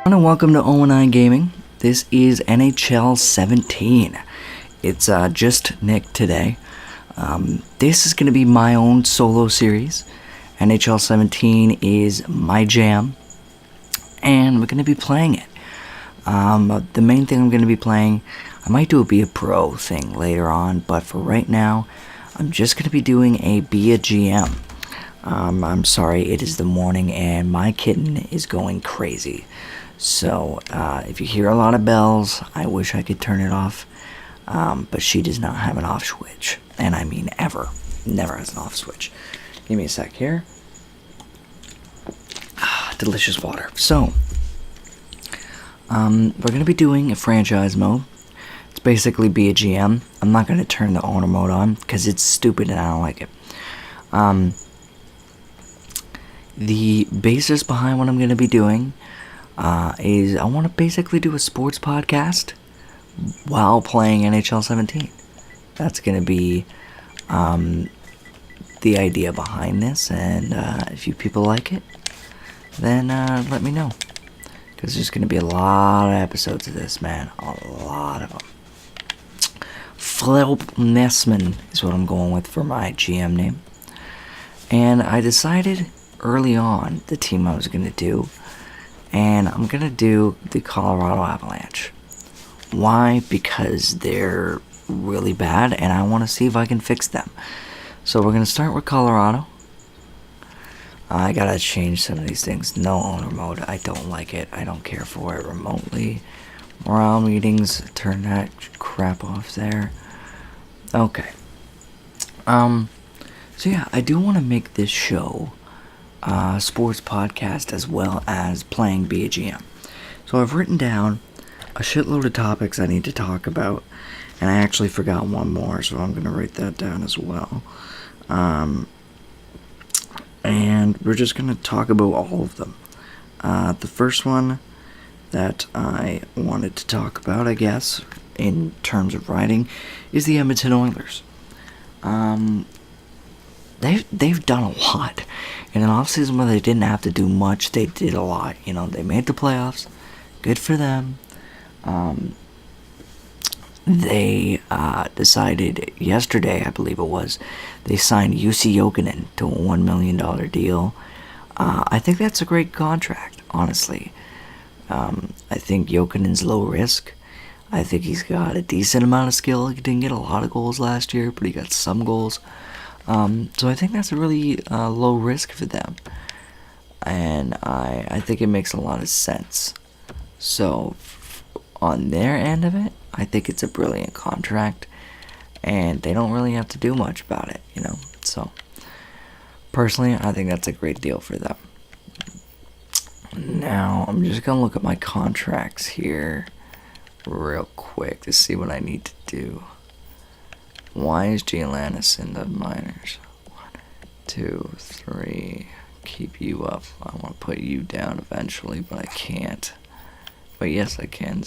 And welcome to 0-9 Gaming. This is NHL 17. It's just Nick today. This is going to be my own solo series. NHL 17 is my jam, and we're going to be playing it. The main thing I'm going to be playing, I might do a Be a Pro thing later on, but for right now, I'm just going to be doing a Be a GM. I'm sorry, it is the morning and my kitten is going crazy. So, if you hear a lot of bells, I wish I could turn it off, but she does not have an off switch, and I mean ever. Never has an off switch. Give me a sec here. Delicious water. So, we're going to be doing a franchise mode. It's basically Be a GM. I'm not going to turn the owner mode on, because it's stupid and I don't like it. The basis behind what I'm going to be doing is I want to basically do a sports podcast while playing NHL 17. That's going to be the idea behind this, and if you people like it, then let me know, because there's going to be a lot of episodes of this, man, a lot of them. Felp Nessman is what I'm going with for my GM name, and I decided early on the team I was going to do, and I'm going to do the Colorado Avalanche. Why? Because they're really bad, and I want to see if I can fix them. So we're going to start with Colorado. I got to change some of these things. No owner mode. I don't like it. I don't care for it remotely. Morale meetings. Turn that crap off there. Okay. So yeah, I do want to make this show sports podcast as well as playing Be a GM. So I've written down a shitload of topics I need to talk about, and I actually forgot one more, so I'm going to write that down as well. And we're just going to talk about all of them. The first one that I wanted to talk about, I guess, in terms of writing, is the Edmonton Oilers. They've done a lot. In an offseason where they didn't have to do much, they did a lot. You know, they made the playoffs. Good for them. They decided yesterday, I believe it was, they signed UC Jokinen to a $1 million deal. I think that's a great contract, honestly. I think Jokinen's low risk. I think he's got a decent amount of skill. He didn't get a lot of goals last year, but he got some goals. So I think that's a really low risk for them, and I think it makes a lot of sense. So on their end of it, I think it's a brilliant contract, and they don't really have to do much about it, you know. So personally, I think that's a great deal for them. Now I'm just gonna look at my contracts here real quick to see what I need to do. Why is Giannis in the minors? 1, 2, 3. Keep you up. I want to put you down eventually, but I can't. But yes, I can.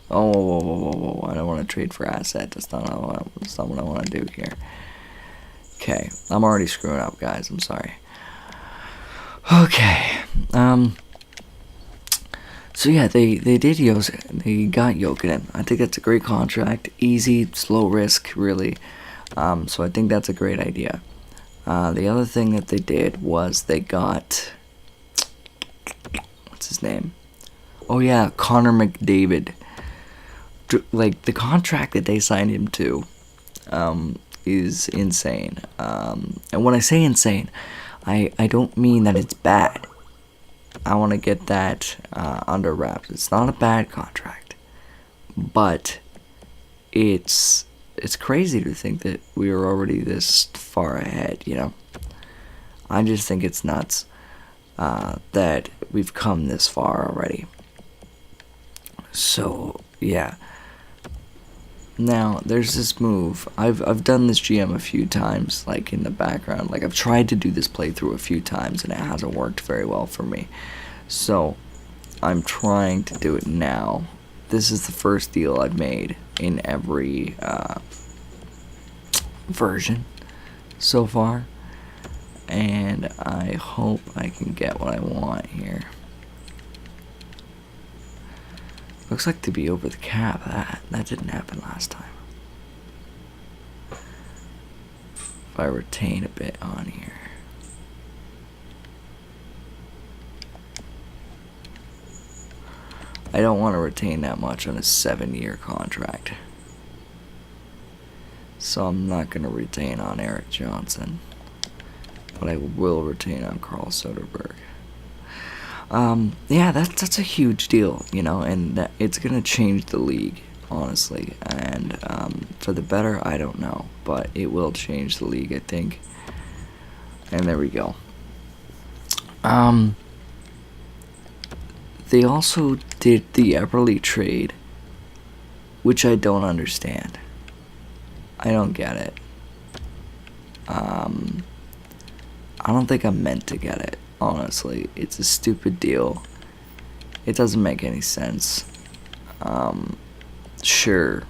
Whoa. I don't want to trade for asset. That's not what I want to do here. Okay. I'm already screwing up, guys. I'm sorry. Okay. So yeah, they got Jokinen. I think that's a great contract. Easy, slow risk, really. So I think that's a great idea. The other thing that they did was they got, what's his name? Oh yeah, Connor McDavid. Like, the contract that they signed him to is insane. And when I say insane, I don't mean that it's bad. I want to get that under wraps. It's not a bad contract, but it's crazy to think that we are already this far ahead, you know? I just think it's nuts that we've come this far already. So, yeah. Now, there's this move. I've done this GM a few times, like, in the background. Like, I've tried to do this playthrough a few times, and it hasn't worked very well for me. So, I'm trying to do it now. This is the first deal I've made in every version so far. And I hope I can get what I want here. Looks like to be over the cap. That didn't happen last time. If I retain a bit on here. I don't want to retain that much on a 7-year contract. So I'm not going to retain on Eric Johnson. But I will retain on Carl Soderberg. Yeah, that's a huge deal, you know, and it's going to change the league, honestly. And for the better, I don't know. But it will change the league, I think. And there we go. They also did the Eberle trade, which I don't understand. I don't get it. I don't think I'm meant to get it, honestly. It's a stupid deal. It doesn't make any sense. Sure,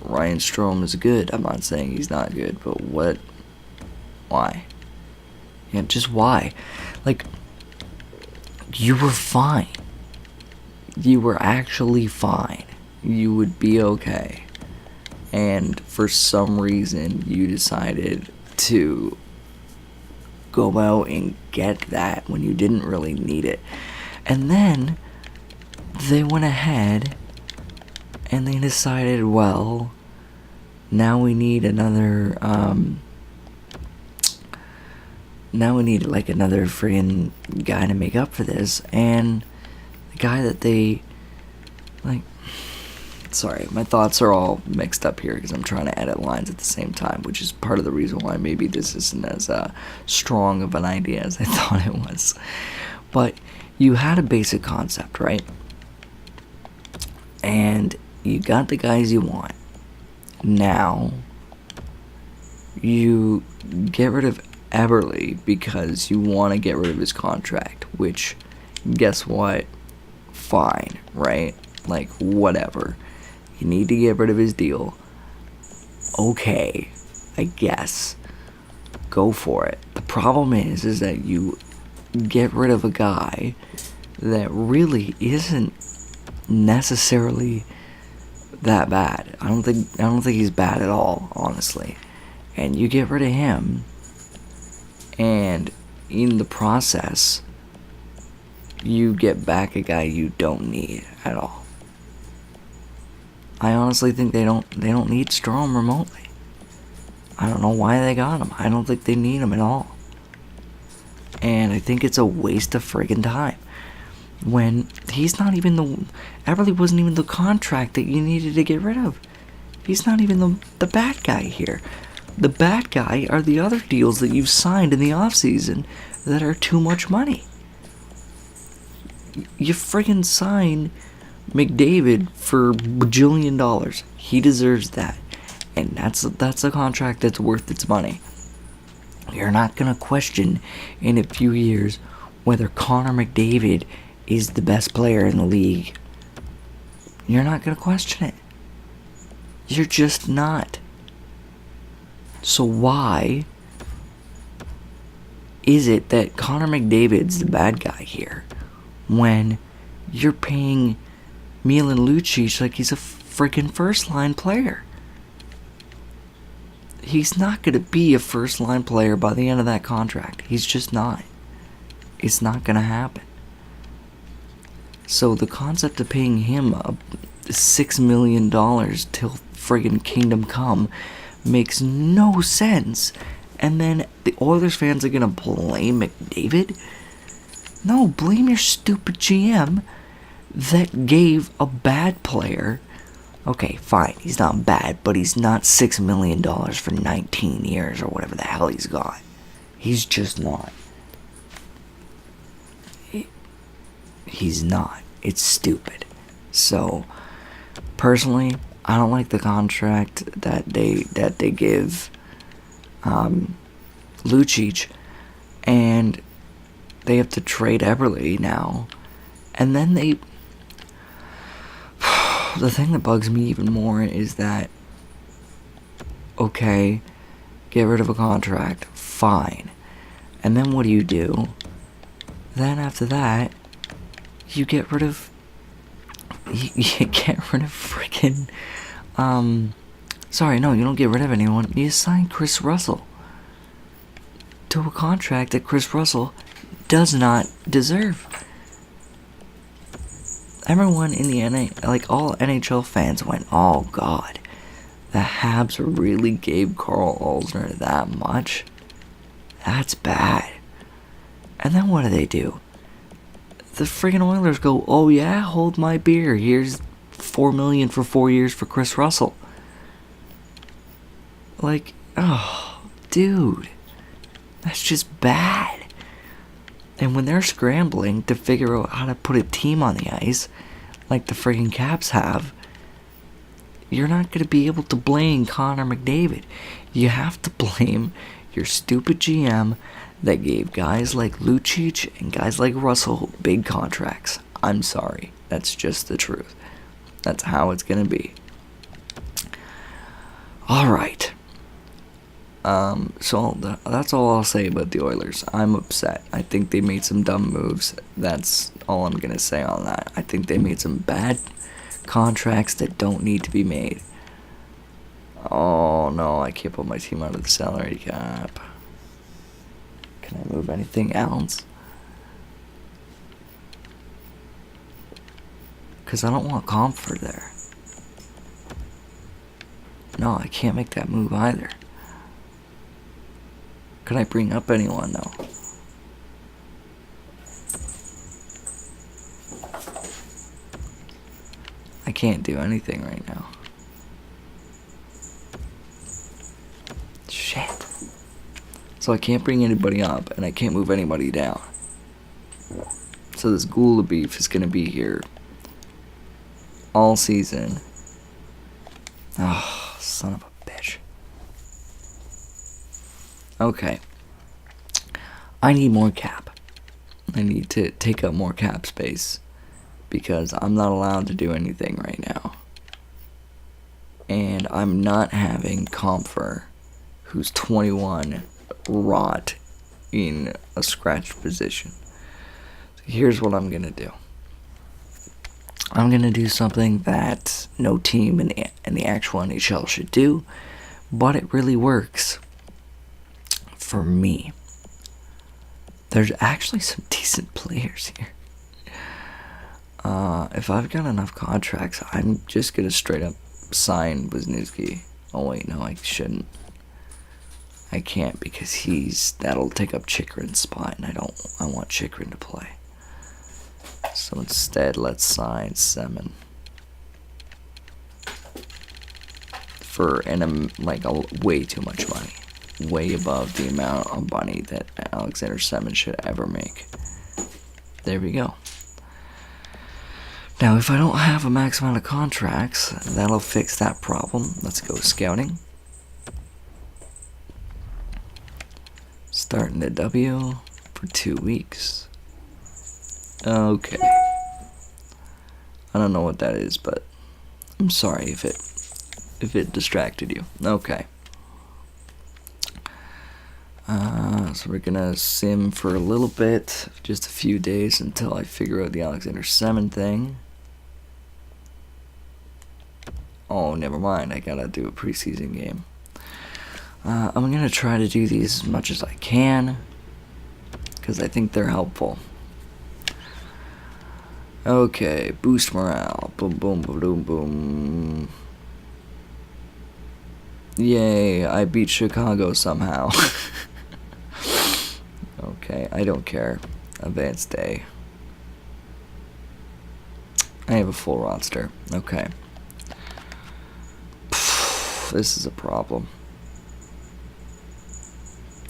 Ryan Strome is good. I'm not saying he's not good, but what? Why? Yeah, just why? Like, you were fine. You were actually fine. You would be okay. And for some reason, you decided to go out and get that when you didn't really need it. And then they went ahead and they decided, well, now we need another, now we need like another friggin' guy to make up for this. And the guy that they, like, sorry, my thoughts are all mixed up here because I'm trying to edit lines at the same time, which is part of the reason why maybe this isn't as strong of an idea as I thought it was. But you had a basic concept, right? And you got the guys you want. Now, you get rid of Eberle because you want to get rid of his contract, which, guess what? Fine, right? Like, whatever. You need to get rid of his deal. Okay, I guess. Go for it. The problem is that you get rid of a guy that really isn't necessarily that bad. I don't think he's bad at all, honestly. And you get rid of him, and in the process, you get back a guy you don't need at all. I honestly think they don't need Strome remotely. I don't know why they got him. I don't think they need him at all. And I think it's a waste of friggin' time. When he's not even Eberle wasn't even the contract that you needed to get rid of. He's not even the bad guy here. The bad guy are the other deals that you've signed in the offseason that are too much money. You friggin' signed McDavid for $1 bajillion. He deserves that. And that's a contract that's worth its money. You're not going to question in a few years whether Connor McDavid is the best player in the league. You're not going to question it. You're just not. So why is it that Connor McDavid's the bad guy here when you're paying Milan Lucic like he's a freaking first-line player? He's not going to be a first-line player by the end of that contract. He's just not. It's not going to happen. So the concept of paying him $6 million till friggin' Kingdom Come makes no sense. And then the Oilers fans are going to blame McDavid? No, blame your stupid GM that gave a bad player. Okay, fine, he's not bad, but he's not $6 million for 19 years or whatever the hell he's got. He's just not. He's not. It's stupid. So, personally, I don't like the contract that they give Lucic, and they have to trade Eberle now, and then they. The thing that bugs me even more is that, okay, get rid of a contract, fine. And then what do? Then after that, you get rid of you get rid of freaking, sorry, no, you don't get rid of anyone. You sign Chris Russell to a contract that Chris Russell does not deserve. Everyone in the all NHL fans went, oh god, the Habs really gave Carl Alsner that much? That's bad. And then what do? The friggin' Oilers go, oh yeah, hold my beer. Here's $4 million for 4 years for Chris Russell. Like, oh, dude, that's just bad. And when they're scrambling to figure out how to put a team on the ice, like the friggin' Caps have, you're not going to be able to blame Connor McDavid. You have to blame your stupid GM that gave guys like Lucic and guys like Russell big contracts. I'm sorry. That's just the truth. That's how it's going to be. Alright. So that's all I'll say about the Oilers. I'm upset. I think they made some dumb moves. That's all I'm going to say on that. I think they made some bad contracts that don't need to be made. Oh no, I can't put my team out of the salary cap. Can I move anything else? Because I don't want Comfort there. No, I can't make that move either. Could I bring up anyone though? I can't do anything right now. Shit. So I can't bring anybody up, and I can't move anybody down. So this Ghoul of Beef is going to be here all season. Oh, son of a bitch. Okay. I need more cap. I need to take up more cap space. Because I'm not allowed to do anything right now. And I'm not having Comfer, who's 21, rot in a scratched position. So here's what I'm going to do. I'm going to do something that no team in the actual NHL should do, but it really works for me. There's actually some decent players here. If I've got enough contracts, I'm just gonna straight up sign Wisniewski. Oh wait, no, I shouldn't. I can't because that'll take up Chikrin's spot, and I want Chikrin to play. So instead, let's sign Nessman for way too much money, way above the amount of money that Alexander Nessman should ever make. There we go. Now, if I don't have a max amount of contracts, that'll fix that problem. Let's go scouting. Starting the W for 2 weeks. Okay. I don't know what that is, but I'm sorry if it distracted you. Okay. So we're gonna sim for a little bit, just a few days until I figure out the Alexander Nessman thing. Oh, never mind. I gotta do a preseason game. I'm gonna try to do these as much as I can because I think they're helpful. Okay, boost morale. Boom, boom, boom, boom, boom. Yay, I beat Chicago somehow. Okay, I don't care. Advanced day. I have a full roster. Okay. This is a problem.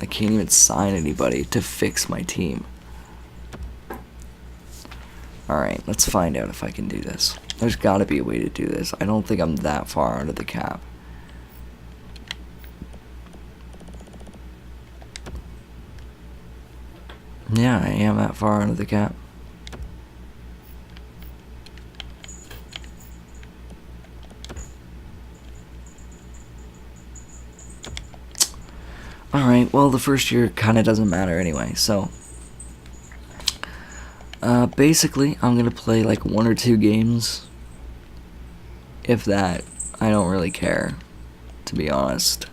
I can't even sign anybody to fix my team. Alright, let's find out if I can do this. There's gotta be a way to do this. I don't think I'm that far out of the cap. Yeah, I am that far out of the cap. Alright, well, the first year kind of doesn't matter anyway, so basically, I'm going to play like 1 or 2 games if that. I don't really care, to be honest.